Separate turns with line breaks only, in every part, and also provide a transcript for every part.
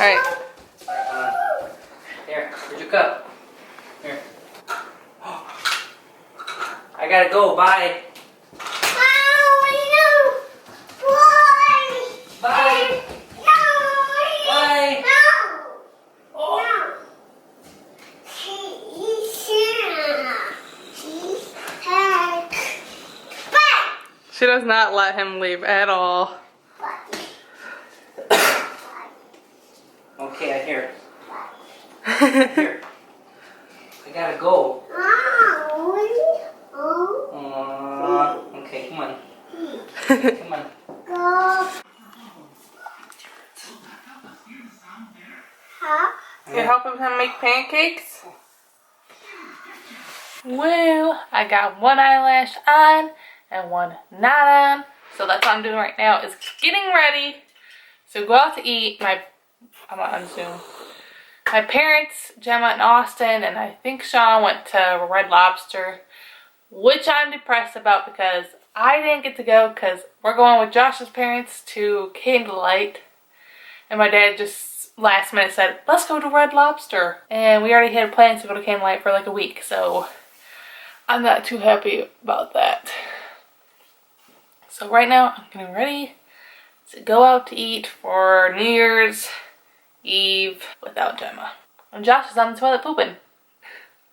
Alright.
Here, here's your cup. Here. I gotta go, bye. Bye. Bye.
She does not let him leave at all.
Okay, I hear it. Here. I gotta go. Okay, come on. Come on.
You're helping him make pancakes? Well, I got one eyelash on and one not on. So that's what I'm doing right now is getting ready to go out to eat. I'm on Zoom. My parents, Gemma and Austin, and I think Sean went to Red Lobster, which I'm depressed about because I didn't get to go because we're going with Josh's parents to Candlelight. And my dad just last minute said, let's go to Red Lobster. And we already had plans to go to Candlelight for like a week, so I'm not too happy about that. So right now I'm getting ready to go out to eat for New Year's Eve without Gemma. And Josh is on the toilet pooping.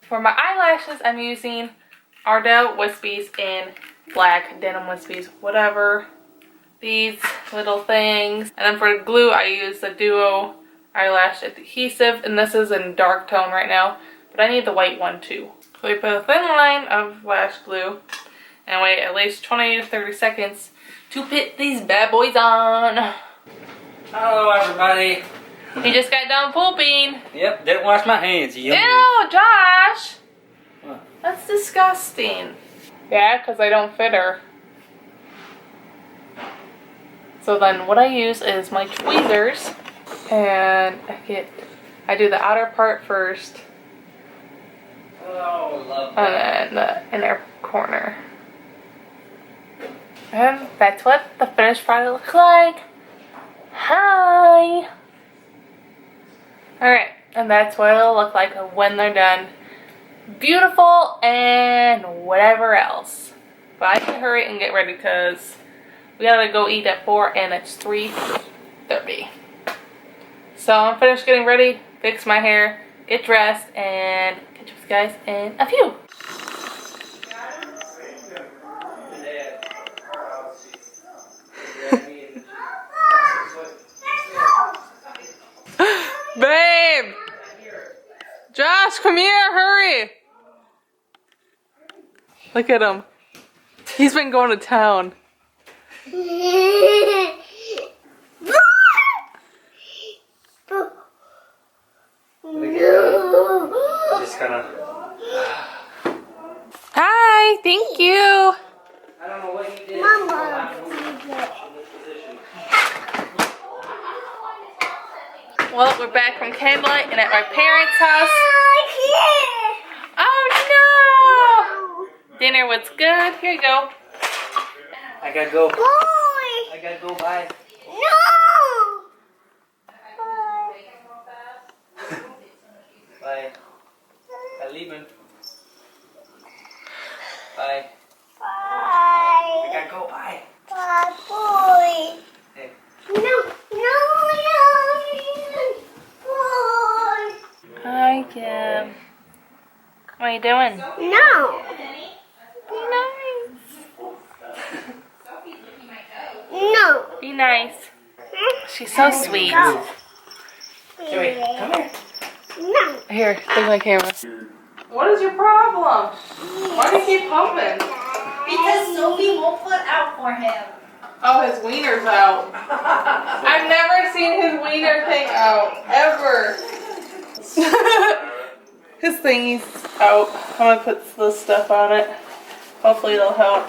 For my eyelashes, I'm using Ardell Wispies in black denim wispies, whatever. These little things. And then for glue, I use the Duo eyelash adhesive, and this is in dark tone right now, but I need the white one too. So we put a thin line of lash glue and wait at least 20 to 30 seconds to put these bad boys on.
Hello, everybody.
He just got done pooping.
Yep, didn't wash my hands.
Ew, Josh!
What?
That's disgusting. Yeah, because I don't fit her. So then what I use is my tweezers, and I do the outer part first,
Oh, love that.
and then the inner corner. And that's what the finished product looks like. Hi! Alright, and that's what it'll look like when they're done. Beautiful and whatever else. But I can hurry and get ready because we gotta go eat at 4 and it's 3:30. So I'm finished getting ready, fix my hair, get dressed, and catch up with you guys in a few. Babe! Josh, come here, hurry! Look at him. He's been going to town.
Just kind of.
Hi, thank you.
I don't know what you did.
Mama.
Well, we're back from Candlelight and at my parents' house. Oh no! Dinner was good. Here you go.
I gotta go.
Boy.
I gotta go. Bye.
No.
Bye. I leaving. Bye.
Bye.
I gotta go. Bye.
Bye, boy.
Hey.
No. Boy.
Hi, Kim. What are you doing?
No. No.
Be nice. She's so sweet.
No.
Joey, come here.
No.
Here, take my camera. What is your problem? Why do you keep pumping?
Because Sophie won't put out for him.
Oh, his wiener's out. I've never seen his wiener thing out, ever. His thingy's out. I'm gonna put this stuff on it. Hopefully it'll help.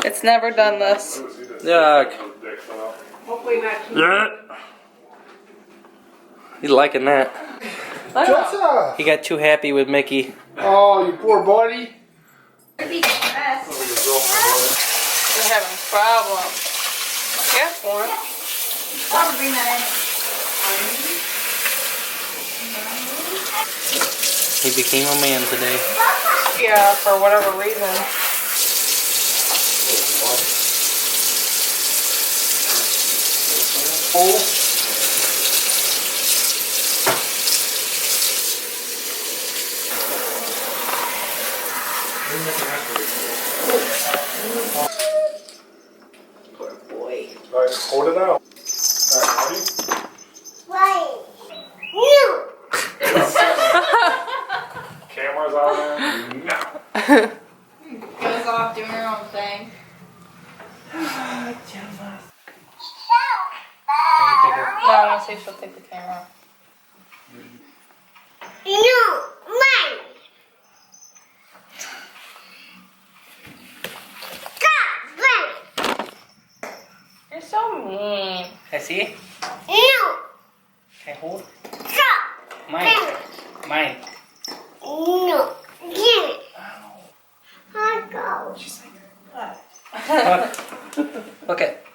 It's never done this.
Yuck.
Hopefully not.
Yeah. He's liking that.
Joseph!
He got too happy with Mickey.
Oh, you poor buddy.
Be stressed.
We're having problems. Yes, Warren.
I'll bring that in.
He became a man today.
Yeah, for whatever reason.
Oh.
Poor boy.
Alright, hold it out. Alright,
Wait. No.
ready? Cameras on. No.
Goes off doing her own thing.
No, I want to see if she'll take the camera.
No. Mine. Stop.
You're so mean.
I see.
No.
Can I hold?
Stop.
Mine. Mine.
No. Give it. I go.
Look at.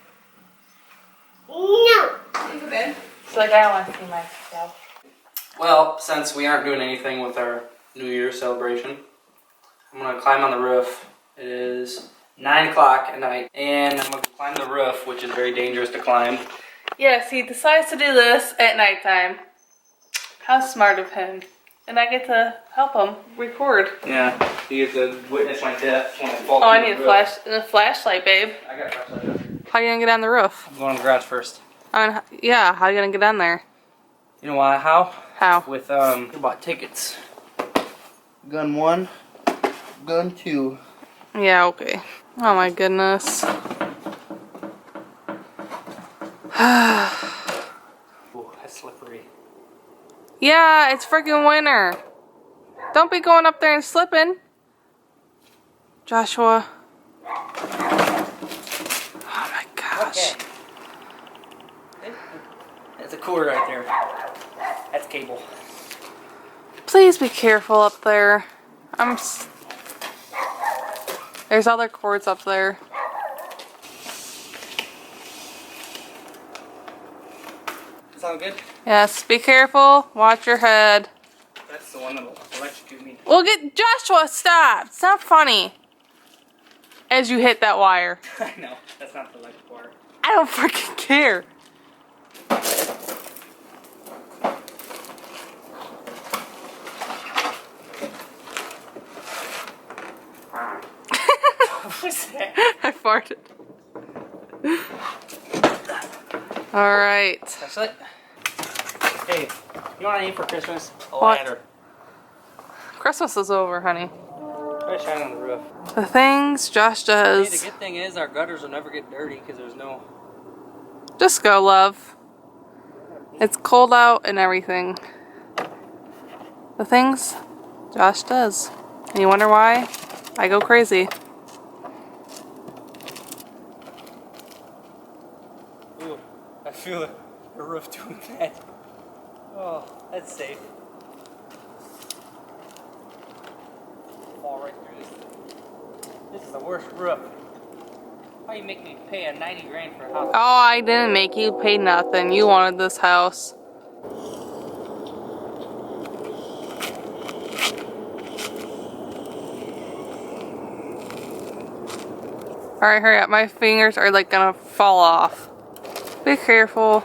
No.
She's like, I don't want to see myself.
Well, since we aren't doing anything with our New Year's celebration, I'm gonna climb on the roof. It is 9 o'clock at night, and I'm gonna climb the roof, which is very dangerous to climb.
Yes, he decides to do this at nighttime. How smart of him. And I get to help him record.
Yeah, you get to witness my death when I fall.
Oh, I need a flashlight, babe.
I got a flashlight.
How you gonna get on the roof?
I'm going to the garage first.
Yeah, how you gonna get on there?
You know why? How?
How?
With I bought tickets. Gun 1, gun 2.
Yeah, okay. Oh my goodness.
Ooh, that's slippery.
Yeah, it's freaking winter. Don't be going up there and slipping. Joshua. Oh my gosh.
Okay. That's a cord right there. That's cable.
Please be careful up there. There's other cords up there.
Sound good?
Yes, be careful. Watch your head.
That's the one that'll electrocute me.
Well, Joshua, stop. It's not funny. As you hit that wire.
I know. That's not the electric wire.
I don't freaking care.
What's that?
I farted. Alright.
That's it. Hey, you know what I need for Christmas? A
What?
ladder.
Christmas is over, honey.
Try shining on the roof.
The things Josh
Hey, the
does.
good thing is our gutters will never get dirty because there's no...
Just go, love. It's cold out and everything. The things Josh does. And you wonder why? I go crazy.
Ooh, I feel the roof doing that. Oh, that's safe. Fall right through this. This is the worst roof. Why you make me pay a 90 grand for a house?
Oh, I didn't make you pay nothing. You wanted this house. Alright, hurry up. My fingers are like gonna fall off. Be careful.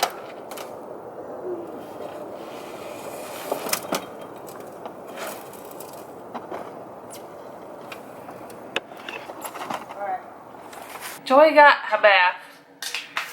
Joey got a bath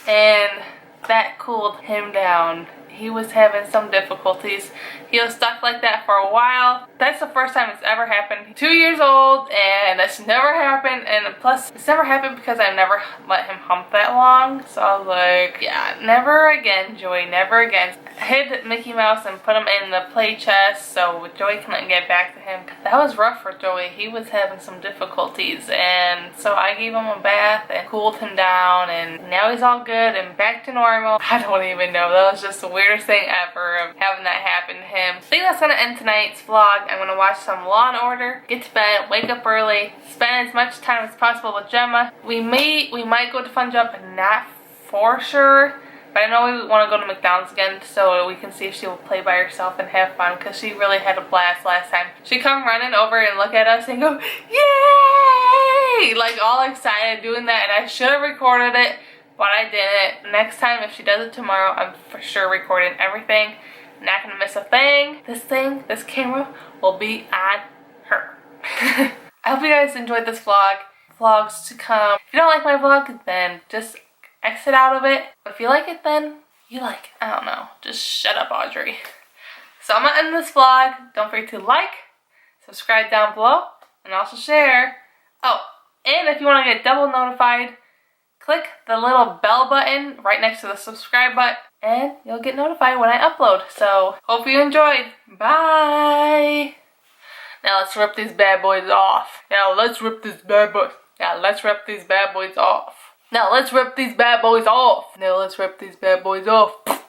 and that cooled him down. He was having some difficulties. He was stuck like that for a while. That's the first time it's ever happened. 2 years old and that's never happened, and plus it's never happened because I've never let him hump that long. So I was like, yeah, never again, Joey, never again. I hid Mickey Mouse and put him in the play chest so Joey couldn't get back to him. That was rough for Joey. He was having some difficulties, and so I gave him a bath and cooled him down, and now he's all good and back to normal. I don't even know. That was just the weirdest thing ever of having that happen to him. I think that's gonna end tonight's vlog. I'm gonna watch some Law and Order, get to bed, wake up early, spend as much time as possible with Gemma. We might go to Fun Jump, but not for sure. But I know we want to go to McDonald's again so we can see if she will play by herself and have fun, because she really had a blast last time. She come running over and look at us and go, yay! Like all excited doing that, and I should have recorded it, but I didn't. Next time, if she does it tomorrow, I'm for sure recording everything. Not gonna miss a thing. This camera will be on her. I hope you guys enjoyed this vlog. Vlogs to come. If you don't like my vlog, then just exit out of it. But if you like it, then you like it. I don't know. Just shut up, Audrey. So I'm gonna end this vlog. Don't forget to like, subscribe down below, and also share. Oh, and if you want to get double notified, click the little bell button right next to the subscribe button, and you'll get notified when I upload. So hope you enjoyed. Bye. Now let's rip these bad boys off. Now let's rip these bad boys. Now let's rip these bad boys off. Now let's rip these bad boys off. Now let's rip these bad boys off.